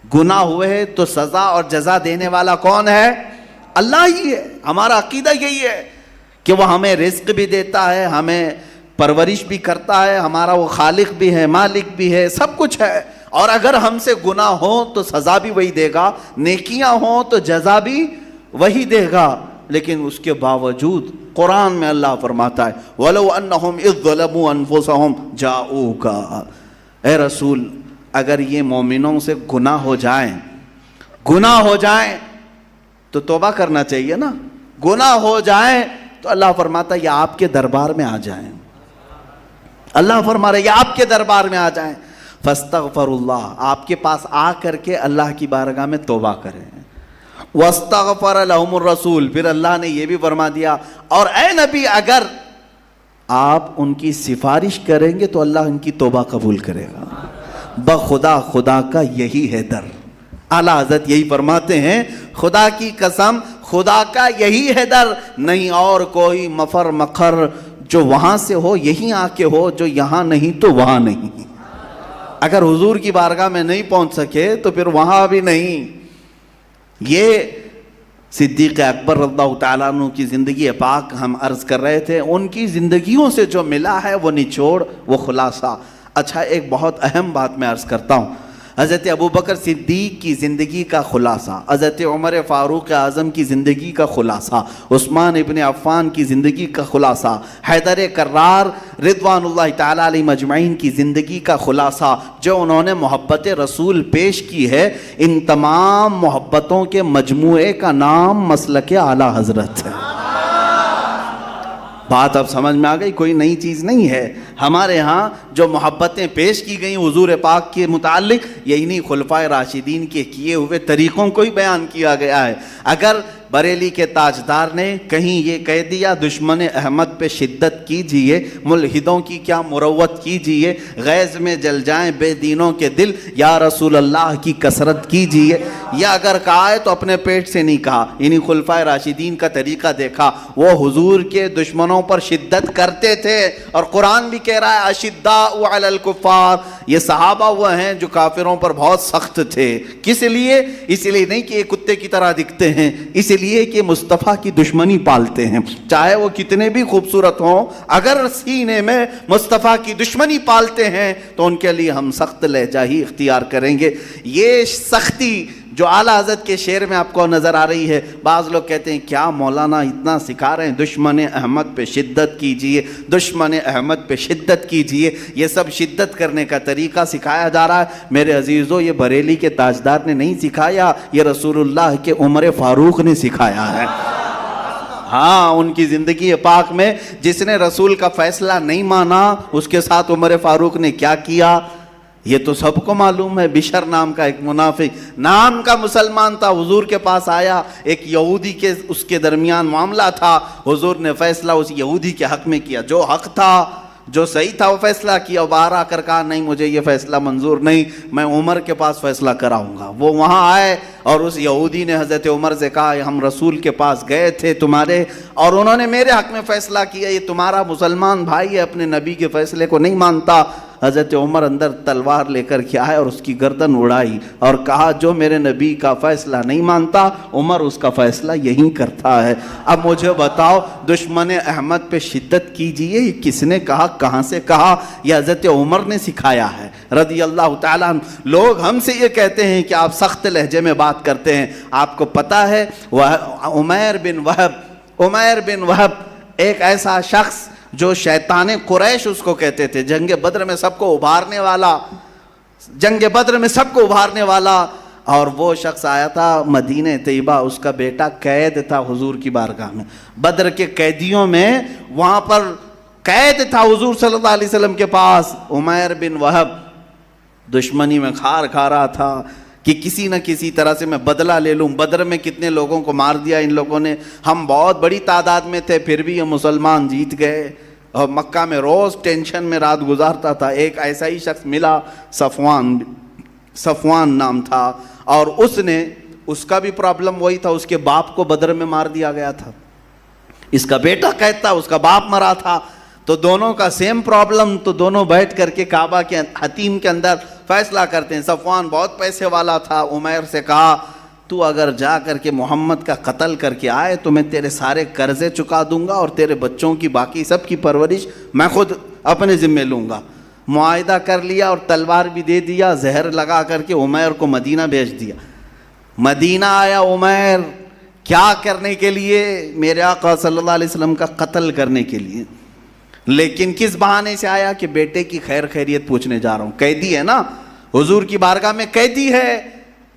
گناہ ہوئے تو سزا اور جزا دینے والا کون ہے؟ اللہ ہی ہے. ہمارا عقیدہ یہی ہے کہ وہ ہمیں رزق بھی دیتا ہے, ہمیں پرورش بھی کرتا ہے, ہمارا وہ خالق بھی ہے, مالک بھی ہے, سب کچھ ہے. اور اگر ہم سے گناہ ہو تو سزا بھی وہی دے گا, نیکیاں ہوں تو جزا بھی وہی دے گا. لیکن اس کے باوجود قرآن میں اللہ فرماتا ہے وَلَوْ أَنَّهُمْ إِذْ ظَلَمُوا أَنفُسَهُمْ جَاءُوكَ, اے رسول اگر یہ مومنوں سے گناہ ہو جائیں تو توبہ کرنا چاہیے نا. گناہ ہو جائیں تو اللہ فرماتا ہے یہ آپ کے دربار میں آ جائیں. اللہ فرما رہے یہ آپ کے دربار میں آ جائیں. فاستغفر اللہ, آپ کے پاس آ کر کے اللہ کی بارگاہ میں توبہ کریں. واستغفر لهم الرسول, پھر اللہ نے یہ بھی فرما دیا اور اے نبی اگر آپ ان کی سفارش کریں گے تو اللہ ان کی توبہ قبول کرے گا. بخدا خدا کا یہی ہے در. اعلیٰ حضرت یہی فرماتے ہیں خدا کی قسم خدا کا یہی ہے در, نہیں اور کوئی مفر مخر جو وہاں سے ہو یہیں آ کے ہو, جو یہاں نہیں تو وہاں نہیں. اگر حضور کی بارگاہ میں نہیں پہنچ سکے تو پھر وہاں بھی نہیں. یہ صدیق اکبر رضی اللہ تعالیٰ عنہ کی زندگی پاک ہم عرض کر رہے تھے, ان کی زندگیوں سے جو ملا ہے وہ نچوڑ, وہ خلاصہ. اچھا ایک بہت اہم بات میں عرض کرتا ہوں. حضرت ابوبکر صدیق کی زندگی کا خلاصہ, حضرت عمر فاروق اعظم کی زندگی کا خلاصہ, عثمان ابن عفان کی زندگی کا خلاصہ, حیدر کرار رضوان اللہ تعالیٰ علیہ مجمعین کی زندگی کا خلاصہ, جو انہوں نے محبت رسول پیش کی ہے, ان تمام محبتوں کے مجموعے کا نام مسلک اعلیٰ حضرت ہے. بات اب سمجھ میں آ گئی, کوئی نئی چیز نہیں ہے. ہمارے ہاں جو محبتیں پیش کی گئیں حضور پاک کے متعلق, یہی نہیں خلفائے راشدین کے کیے ہوئے طریقوں کو ہی بیان کیا گیا ہے. اگر بریلی کے تاجدار نے کہیں یہ کہہ دیا دشمن احمد پہ شدت کیجئے, ملحدوں کی کیا مروت کیجئے, غیظ میں جل جائیں بے دینوں کے دل, یا رسول اللہ کی کثرت کیجئے, یا اگر کہا ہے تو اپنے پیٹ سے نہیں کہا. یعنی خلفائے راشدین کا طریقہ دیکھا, وہ حضور کے دشمنوں پر شدت کرتے تھے, اور قرآن بھی کہہ رہا ہے اشداء علی الکفار, یہ صحابہ وہ ہیں جو کافروں پر بہت سخت تھے. کس لیے؟ اس لیے نہیں کہ یہ کتے کی طرح دکھتے ہیں, اس لیے کہ مصطفیٰ کی دشمنی پالتے ہیں. چاہے وہ کتنے بھی خوبصورت ہوں, اگر سینے میں مصطفیٰ کی دشمنی پالتے ہیں تو ان کے لیے ہم سخت لہجہ ہی اختیار کریں گے. یہ سختی جو اعلیٰ حضرت کے شعر میں آپ کو نظر آ رہی ہے, بعض لوگ کہتے ہیں کیا مولانا اتنا سکھا رہے ہیں, دشمن احمد پہ شدت کیجئے, دشمن احمد پہ شدت کیجئے, یہ سب شدت کرنے کا طریقہ سکھایا جا رہا ہے. میرے عزیزو, یہ بریلی کے تاجدار نے نہیں سکھایا, یہ رسول اللہ کے عمر فاروق نے سکھایا ہے. ہاں, ان کی زندگی پاک میں جس نے رسول کا فیصلہ نہیں مانا, اس کے ساتھ عمر فاروق نے کیا کیا یہ تو سب کو معلوم ہے. بشر نام کا ایک منافق, نام کا مسلمان تھا, حضور کے پاس آیا, ایک یہودی کے اس کے درمیان معاملہ تھا, حضور نے فیصلہ اس یہودی کے حق میں کیا, جو حق تھا جو صحیح تھا وہ فیصلہ کیا. باہر آ کر کہا نہیں مجھے یہ فیصلہ منظور نہیں, میں عمر کے پاس فیصلہ کراؤں گا. وہ وہاں آئے اور اس یہودی نے حضرت عمر سے کہا ہم رسول کے پاس گئے تھے تمہارے, اور انہوں نے میرے حق میں فیصلہ کیا, یہ تمہارا مسلمان بھائی ہے, اپنے نبی کے فیصلے کو نہیں مانتا. حضرت عمر اندر تلوار لے کر کے آئے اور اس کی گردن اڑائی اور کہا جو میرے نبی کا فیصلہ نہیں مانتا عمر اس کا فیصلہ یہی کرتا ہے. اب مجھے بتاؤ, دشمن احمد پہ شدت کیجئے یہ کس نے کہا, کہاں سے کہا؟ یہ حضرت عمر نے سکھایا ہے رضی اللہ تعالیٰ عنہ. لوگ ہم سے یہ کہتے ہیں کہ آپ سخت لہجے میں بات کرتے ہیں. آپ کو پتہ ہے عمیر بن وہب ایک ایسا شخص جو شیطان قریش اس کو کہتے تھے, جنگ بدر میں سب کو ابھارنے والا, اور وہ شخص آیا تھا مدینہ طیبہ, اس کا بیٹا قید تھا حضور کی بارگاہ میں, بدر کے قیدیوں میں وہاں پر قید تھا حضور صلی اللہ علیہ وسلم کے پاس. عمیر بن وہب دشمنی میں کھار کھا رہا تھا کہ کسی نہ کسی طرح سے میں بدلہ لے لوں. بدر میں کتنے لوگوں کو مار دیا ان لوگوں نے, ہم بہت بڑی تعداد میں تھے پھر بھی یہ مسلمان جیت گئے. اور مکہ میں روز ٹینشن میں رات گزارتا تھا. ایک ایسا ہی شخص ملا, صفوان نام تھا, اور اس کا بھی پرابلم وہی تھا, اس کے باپ کو بدر میں مار دیا گیا تھا. اس کا بیٹا قید تھا, اس کا باپ مرا تھا. تو دونوں کا سیم پرابلم، تو دونوں بیٹھ کر کے کعبہ کے حتیم کے اندر فیصلہ کرتے ہیں۔ صفوان بہت پیسے والا تھا، عمیر سے کہا تو اگر جا کر کے محمد کا قتل کر کے آئے تو میں تیرے سارے قرضے چکا دوں گا اور تیرے بچوں کی باقی سب کی پرورش میں خود اپنے ذمے لوں گا۔ معاہدہ کر لیا اور تلوار بھی دے دیا، زہر لگا کر کے عمیر کو مدینہ بھیج دیا۔ مدینہ آیا عمیر کیا کرنے کے لیے؟ میرے آقا صلی اللہ علیہ وسلم کا قتل کرنے کے لیے، لیکن کس بہانے سے آیا؟ کہ بیٹے کی خیر خیریت پوچھنے جا رہا ہوں۔ قیدی ہے نا، حضور کی بارگاہ میں قیدی ہے۔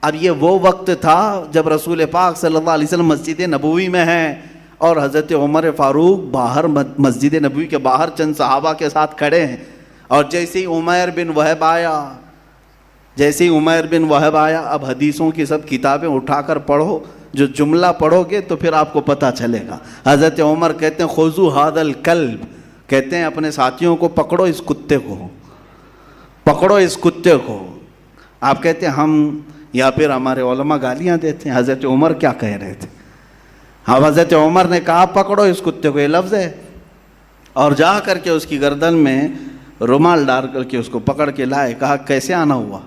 اب یہ وہ وقت تھا جب رسول پاک صلی اللہ علیہ وسلم مسجد نبوی میں ہیں اور حضرت عمر فاروق باہر مسجد نبوی کے باہر چند صحابہ کے ساتھ کھڑے ہیں، اور جیسے ہی عمیر بن وہب آیا، اب حدیثوں کی سب کتابیں اٹھا کر پڑھو، جو جملہ پڑھو گے تو پھر آپ کو پتہ چلے گا۔ حضرت عمر کہتے ہیں خذوا ھذا الکلب، کہتے ہیں اپنے ساتھیوں کو پکڑو اس کتے کو، پکڑو اس کتے کو۔ آپ کہتے ہیں ہم یا پھر ہمارے علماء گالیاں دیتے ہیں، حضرت عمر کیا کہہ رہے تھے؟ اب حضرت عمر نے کہا پکڑو اس کتے کو، یہ لفظ ہے، اور جا کر کے اس کی گردن میں رومال ڈال کر کے اس کو پکڑ کے لائے۔ کہا کیسے آنا ہوا؟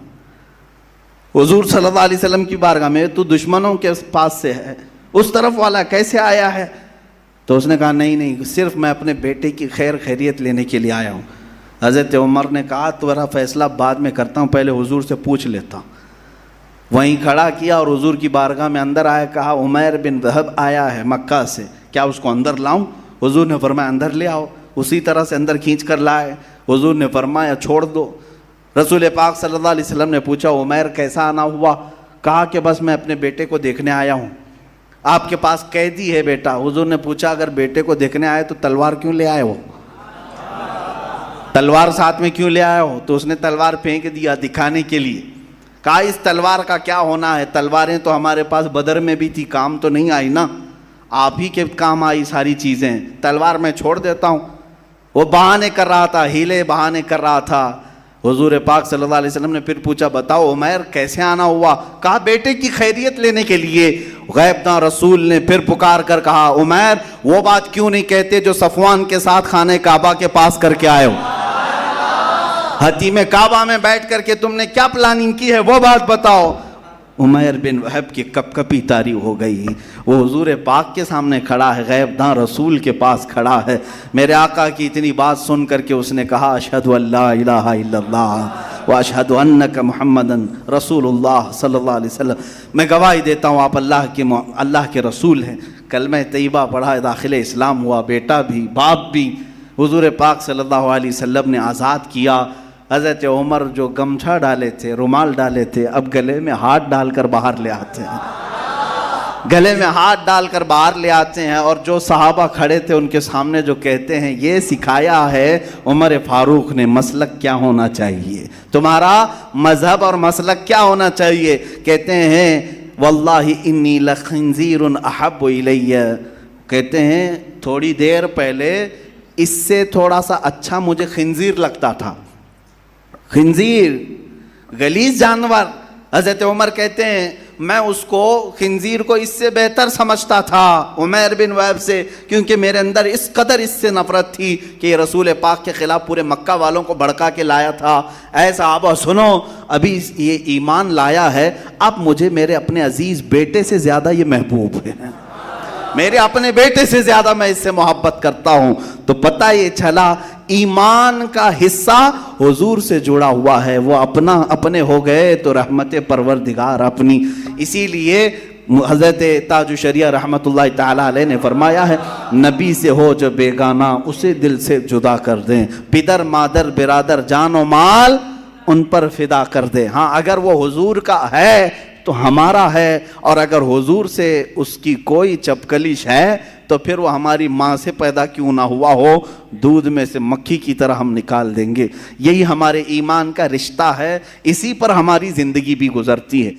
حضور صلی اللہ علیہ وسلم کی بارگاہ میں، تو دشمنوں کے پاس سے ہے، اس طرف والا کیسے آیا ہے؟ تو اس نے کہا نہیں، صرف میں اپنے بیٹے کی خیر خیریت لینے کے لیے آیا ہوں۔ حضرت عمر نے کہا تمہارا فیصلہ بعد میں کرتا ہوں، پہلے حضور سے پوچھ لیتا ہوں۔ وہیں کھڑا کیا اور حضور کی بارگاہ میں اندر آیا۔ کہا عمیر بن وہب آیا ہے مکہ سے، کیا اس کو اندر لاؤں؟ حضور نے فرمایا اندر لے آؤ۔ اسی طرح سے اندر کھینچ کر لائے۔ حضور نے فرمایا چھوڑ دو۔ رسول پاک صلی اللہ علیہ وسلم نے پوچھا عمیر کیسا آنا ہوا؟ کہا کہ بس میں اپنے بیٹے کو دیکھنے آیا ہوں۔ آپ کے پاس قیدی ہے بیٹا۔ حضور نے پوچھا اگر بیٹے کو دیکھنے آئے تو تلوار کیوں لے آئے ہو؟ تلوار ساتھ میں کیوں لے آئے ہو؟ تو اس نے تلوار پھینک دیا دکھانے کے لیے۔ کہا اس تلوار کا کیا ہونا ہے؟ تلواریں تو ہمارے پاس بدر میں بھی تھی، کام تو نہیں آئی نا، آپ ہی کے کام آئی ساری چیزیں، تلوار میں چھوڑ دیتا ہوں۔ وہ بہانے کر رہا تھا، ہیلے بہانے کر رہا تھا۔ حضور پاک صلی اللہ علیہ وسلم نے پھر پوچھا بتاؤ عمیر کیسے آنا ہوا؟ کہا بیٹے کی خیریت لینے کے لیے۔ غیب داں رسول نے پھر پکار کر کہا عمیر وہ بات کیوں نہیں کہتے جو صفوان کے ساتھ خانہ کعبہ کے پاس کر کے آئے ہو؟ حتیم کعبہ میں بیٹھ کر کے تم نے کیا پلاننگ کی ہے وہ بات بتاؤ۔ عمیر بن وہب کی کپ کپی طاری ہو گئی۔ وہ حضور پاک کے سامنے کھڑا ہے، غیب داں رسول کے پاس کھڑا ہے۔ میرے آقا کی اتنی بات سن کر کے اس نے کہا اشہد ان لا الہ الا اللہ واشہد انک محمدن رسول اللہ صلی اللہ علیہ وسلم، میں گواہی دیتا ہوں آپ اللہ کے رسول ہیں۔ کلمہ طیبہ پڑھا، داخل اسلام ہوا، بیٹا بھی باپ بھی حضور پاک صلی اللہ علیہ وسلم نے آزاد کیا۔ حضرت عمر جو گمچھا ڈالے تھے، رومال ڈالے تھے، اب گلے میں ہاتھ ڈال کر باہر لے آتے ہیں، گلے میں ہاتھ ڈال کر باہر لے آتے ہیں۔ اور جو صحابہ کھڑے تھے ان کے سامنے جو کہتے ہیں یہ سکھایا ہے عمر فاروق نے مسلک کیا ہونا چاہیے، تمہارا مذہب اور مسلک کیا ہونا چاہیے۔ کہتے ہیں واللہ انی لخنزیر احب الی، کہتے ہیں تھوڑی دیر پہلے اس سے تھوڑا سا اچھا مجھے خنزیر لگتا تھا، خنزیر غلیظ جانور۔ حضرت عمر کہتے ہیں میں اس کو خنزیر کو اس سے بہتر سمجھتا تھا عمیر بن وہب سے، کیونکہ میرے اندر اس قدر اس سے نفرت تھی کہ یہ رسول پاک کے خلاف پورے مکہ والوں کو بھڑکا کے لایا تھا۔ اے صحابہ سنو، ابھی یہ ایمان لایا ہے، اب مجھے میرے اپنے عزیز بیٹے سے زیادہ یہ محبوب ہے، میرے اپنے بیٹے سے زیادہ میں اس سے محبت کرتا ہوں۔ تو پتہ یہ چلا ایمان کا حصہ حضور سے جڑا ہوا ہے، وہ اپنے ہو گئے تو رحمت پروردگار اپنی۔ اسی لیے حضرت تاج الشریعہ رحمت اللہ تعالی علیہ نے فرمایا ہے نبی سے ہو جو بیگانہ اسے دل سے جدا کر دیں، پدر مادر برادر جان و مال ان پر فدا کر دیں۔ ہاں اگر وہ حضور کا ہے تو ہمارا ہے، اور اگر حضور سے اس کی کوئی چپکلش ہے تو پھر وہ ہماری ماں سے پیدا کیوں نہ ہوا ہو، دودھ میں سے مکھی کی طرح ہم نکال دیں گے۔ یہی ہمارے ایمان کا رشتہ ہے، اسی پر ہماری زندگی بھی گزرتی ہے۔